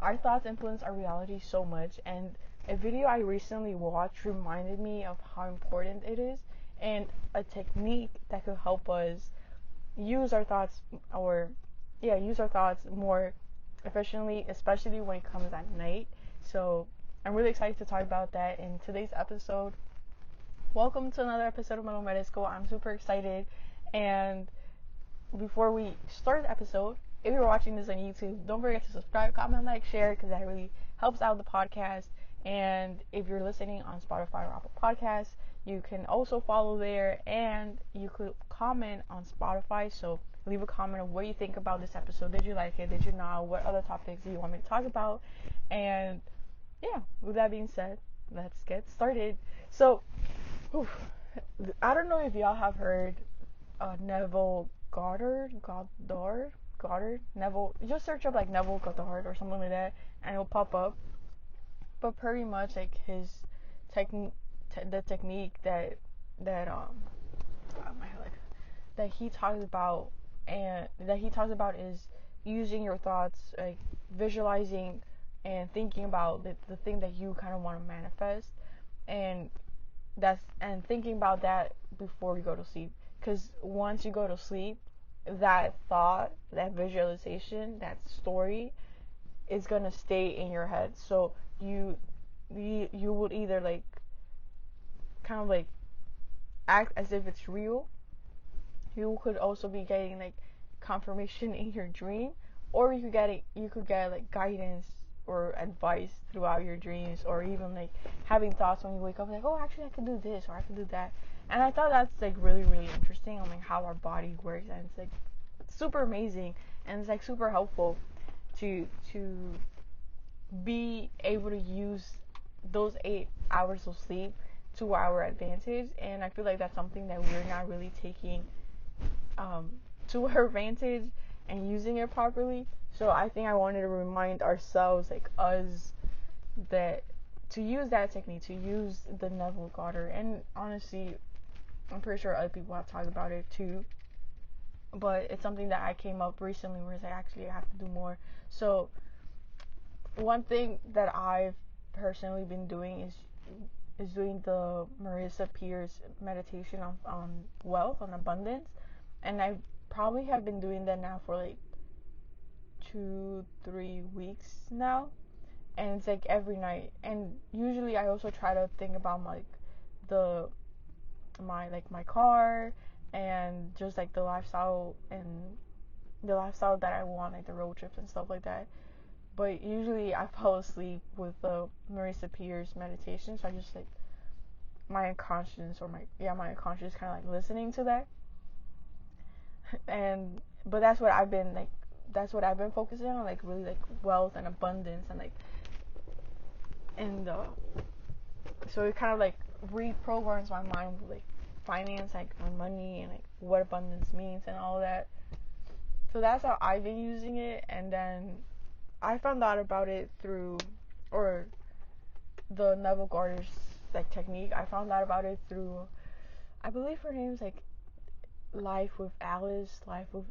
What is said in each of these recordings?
our thoughts influence our reality so much, and a video I recently watched reminded me of how important it is, and a technique that could help us use our thoughts or use our thoughts more efficiently, especially when it comes at night. So I'm really excited to talk about that in today's episode. Welcome to another episode of Memo School. I'm super excited, and before we start the episode, if you're watching this on YouTube, don't forget to subscribe, comment, like, share, because that really helps out the podcast. And if you're listening on Spotify or Apple Podcasts, you can also follow there, and you could comment on Spotify. So leave a comment of what you think about this episode. Did you like it? Did you not? What other topics do you want me to talk about? And yeah, with that being said, let's get started. So, I don't know if y'all have heard Neville Goddard, Neville. Just search up like Neville Goddard or something like that, and it'll pop up. But pretty much like his the technique that that he talks about, and that he talks about is using your thoughts, like visualizing and thinking about the thing that you kind of want to manifest, and thinking about that before you go to sleep. Because once you go to sleep, that thought, that visualization, that story is gonna stay in your head. So you would either like kind of like act as if it's real. You could also be getting like confirmation in your dream, or you could get like guidance or advice throughout your dreams, or even like having thoughts when you wake up like, oh, actually I could do this or I could do that. And I thought that's like really interesting on like how our body works, and it's like super amazing, and it's like super helpful to be able to use those 8 hours of sleep to our advantage. And I feel like that's something that we're not really taking to our advantage and using it properly. So I think I wanted to remind ourselves, like us, that to use that technique, to use the Neville Goddard. And honestly, I'm pretty sure other people have talked about it too, but it's something that I came up recently where it's like, actually I have to do more. So one thing that I've personally been doing is doing the Marissa Peer's meditation on wealth, on abundance, and I probably have been doing that now for like 2-3 weeks now, and it's like every night. And usually I also try to think about my car, and just like the lifestyle that I want, like the road trips and stuff like that. But usually I fall asleep with the Marissa Peer's meditation, so I just like my unconscious kind of like listening to that. And but that's what I've been focusing on, like really like wealth and abundance, and like so it kind of like reprograms my mind with like finance, like my money, and like what abundance means and all that. So that's how I've been using it. And then I found out about it through, or the Neville Goddard's like technique. I found out about it through, I believe her name's like Life with Alice, Life with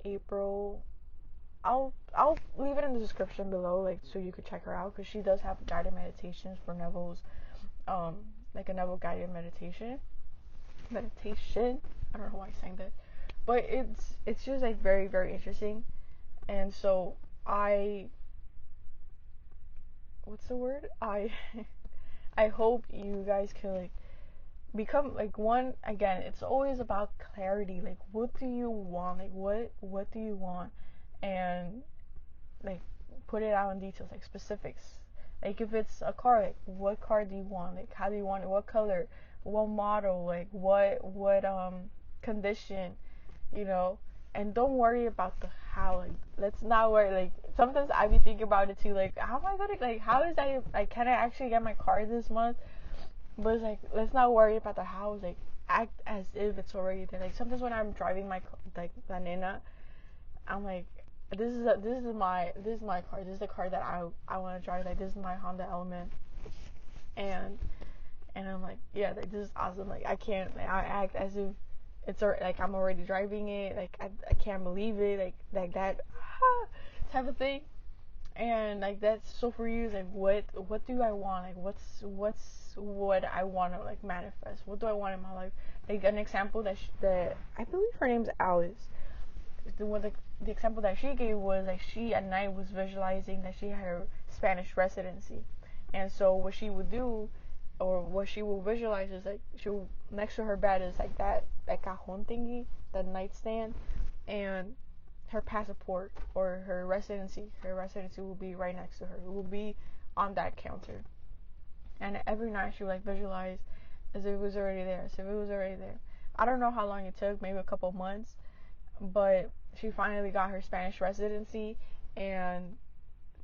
April. I'll leave it in the description below, like, so you could check her out, because she does have guided meditations for Neville's, like a Neville guided meditation. I don't know why I'm saying that, but it's just like very interesting. And so what's the word? I hope you guys can like become like one. Again, it's always about clarity. Like, what do you want? Like, what do you want? And like put it out in details, like specifics. Like if it's a car, like what car do you want? Like how do you want it? What color? What model? Like what condition? You know. And don't worry about the how. Like, let's not worry. Like, sometimes I be thinking about it too. Like, how am I gonna, like, how is that? Like, can I actually get my car this month? But it's like, let's not worry about the how. Like, act as if it's already there. Like, sometimes when I'm driving my La Nena, I'm like, this is my car. This is the car that I want to drive. Like, this is my Honda Element, and I'm like, yeah, like, this is awesome. Like, I can't. Like, I act as if it's like I'm already driving it. Like, I can't believe it. Like that type of thing. And like that's so for you, like what do I want? Like what's what I want to like manifest? What do I want in my life? Like an example that I believe her name's Alice. The example that she gave was like she at night was visualizing that she had her Spanish residency, and so what she would do, or what she will visualize is like next to her bed is like that cajon thingy, that nightstand, and her passport or her residency will be right next to her. It will be on that counter. And every night she would like visualize as if it was already there, as if it was already there. I don't know how long it took, maybe a couple months, but she finally got her Spanish residency, and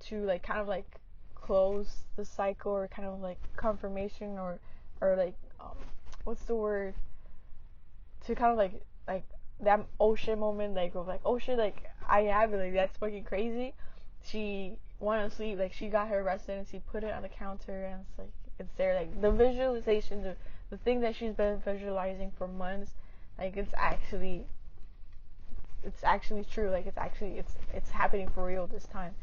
to like kind of like close the cycle, or kind of like confirmation, or like what's the word, to kind of like that ocean moment, like of like, oh shit, like I have it, like that's fucking crazy. She went to sleep, like she got her residency, put it on the counter, and it's like it's there, like the visualization, the thing that she's been visualizing for months, like it's actually true, like it's happening for real this time.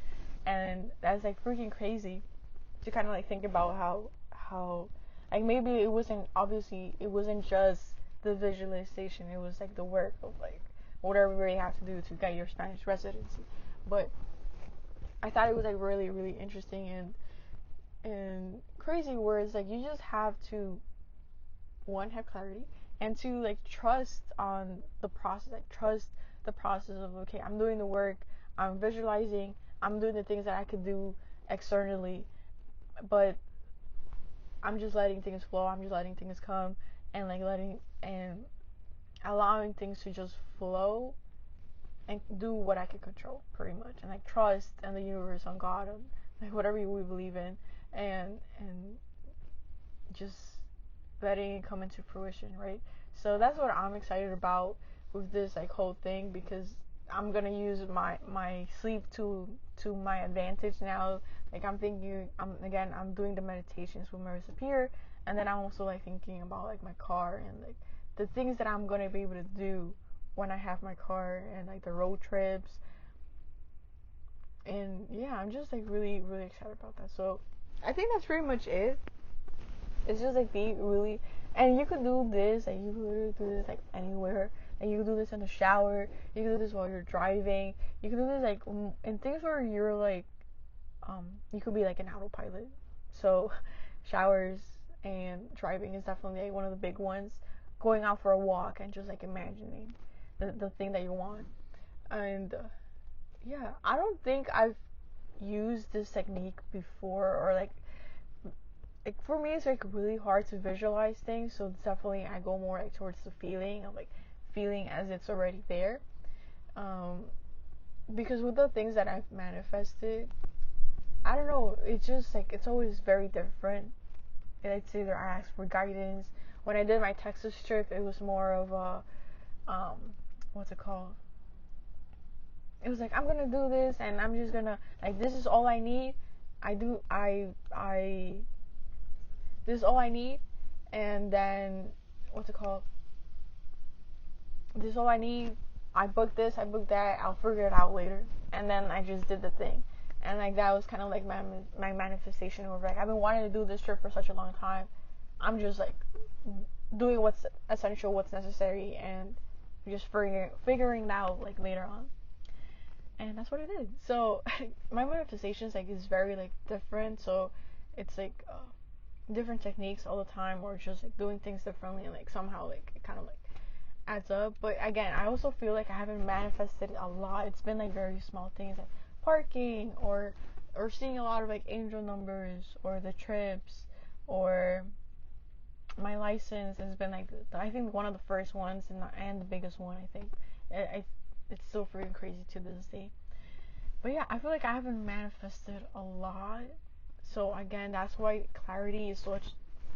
And that's like freaking crazy to kind of like think about how like maybe it wasn't just the visualization, it was like the work of like whatever you have to do to get your Spanish residency. But I thought it was like really really interesting and crazy, words like you just have to, one, have clarity, and two, like trust on the process, like trust the process of, okay, I'm doing the work, I'm visualizing, I'm doing the things that I could do externally, but I'm just letting things flow, I'm just letting things come, and like letting and allowing things to just flow and do what I can control, pretty much, and like trust in the universe, on God, on like whatever we believe in, and just letting it come into fruition, right? So that's what I'm excited about with this like whole thing, because I'm gonna use my sleep to my advantage now. Like I'm doing the meditations with Marissa Peer, and then I'm also like thinking about like my car and like the things that I'm gonna be able to do when I have my car, and like the road trips. And yeah, I'm just like really really excited about that. So I think that's pretty much it. It's just like be really, and you could do this, like you could literally do this like anywhere. Like you could do this in the shower, you could do this while you're driving, you could do this like in things where you're like, you could be like an autopilot. So showers and driving is definitely like one of the big ones. Going out for a walk and just like imagining the thing that you want. And yeah, I don't think I've used this technique before, or like for me it's like really hard to visualize things, so definitely I go more like towards the feeling of like feeling as it's already there. um because with the things that I've manifested, I don't know, it's just like it's always very different. It's either I ask for guidance. When I did my Texas trip, it was more of a what's it called, it was like I'm gonna do this, and I'm just gonna, like, this is all I need. I do I This is all I need. And then what's it called, this is all I need. I booked this, I booked that, I'll figure it out later. And then I just did the thing. And like that was kind of like my manifestation over, like I've been wanting to do this trip for such a long time. I'm just like doing what's essential, what's necessary, and just figuring it out like later on. And that's what I did. So my manifestations like is very like different. So it's like different techniques all the time, or just like doing things differently, and like somehow like it kind of like adds up. But again, I also feel like I haven't manifested a lot. It's been like very small things, like parking, or seeing a lot of like angel numbers, or the trips, or my license has been like I think one of the first ones, and the biggest one, I think. It's still freaking crazy to this day. But yeah, I feel like I haven't manifested a lot. So again, that's why clarity is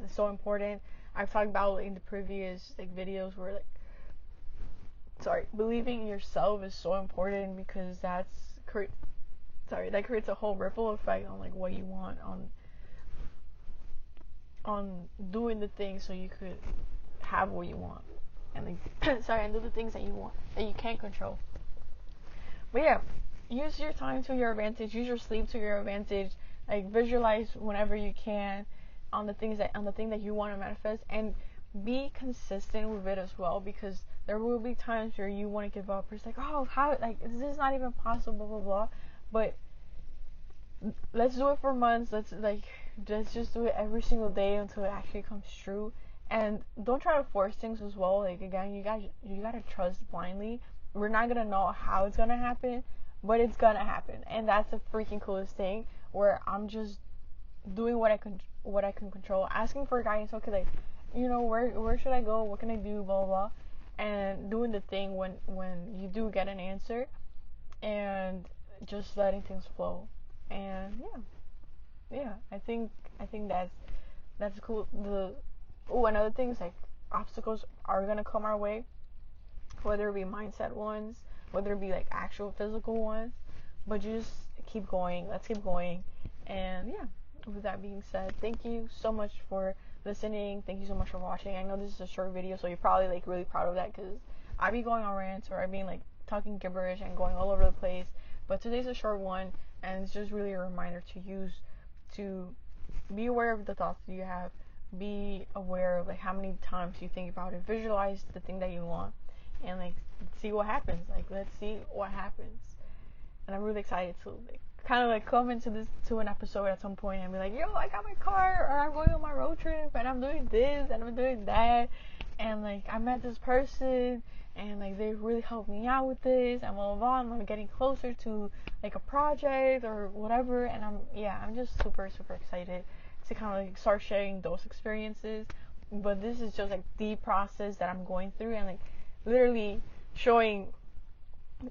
so important. I've talked about in the previous like videos where like, sorry, believing in yourself is so important, because that creates a whole ripple effect on like what you want, on doing the things so you could have what you want, and like and do the things that you want that you can't control. But yeah, use your time to your advantage, use your sleep to your advantage, like visualize whenever you can on the thing that you want to manifest, and be consistent with it as well, because there will be times where you want to give up. It's like, oh, how, like, is this not even possible, blah blah blah. But let's do it for months. Let's just do it every single day until it actually comes true. And don't try to force things as well. Like, again, you gotta trust blindly. We're not gonna know how it's gonna happen, but it's gonna happen, and that's the freaking coolest thing. Where I'm just doing what I can control, asking for guidance. Okay, like, where should I go? What can I do? Blah blah blah, and doing the thing when you do get an answer, and just letting things flow. And yeah, I think that's cool. Another thing is, like, obstacles are gonna come our way, whether it be mindset ones, whether it be like actual physical ones, but just keep going. Let's keep going. And yeah, with that being said, thank you so much for listening. Thank you so much for watching. I know this is a short video, so you're probably like really proud of that, because I be going on rants, or I be like talking gibberish and going all over the place. But today's a short one, and it's just really a reminder to be aware of the thoughts that you have. Be aware of like how many times you think about it. Visualize the thing that you want, and like see what happens. Like, let's see what happens. And I'm really excited to like kind of like come into an episode at some point and be like, yo, I got my car, or I'm going on my road trip, and I'm doing this and I'm doing that, and like I met this person, and like they really helped me out with this, and blah blah blah, and I'm getting closer to like a project or whatever. And I'm just super super excited to kind of like start sharing those experiences. But this is just like the process that I'm going through, and like literally showing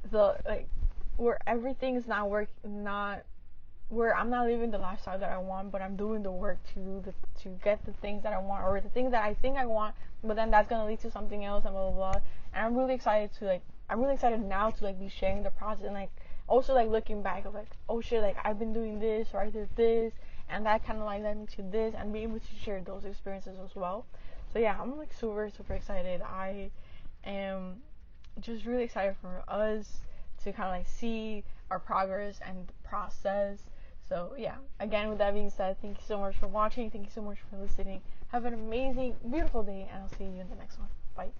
the like where everything's not where I'm not living the lifestyle that I want, but I'm doing the work to get the things that I want, or the things that I think I want, but then that's gonna lead to something else, and blah blah blah. And I'm really excited now to like be sharing the process, and like also like looking back of like, oh shit, like I've been doing this, or I did this, and that kind of like led me to this, and be able to share those experiences as well. So yeah, I'm like super super excited. I am just really excited for us to kind of like see our progress and process. So yeah, again, with that being said, thank you so much for watching. Thank you so much for listening. Have an amazing, beautiful day, and I'll see you in the next one. Bye.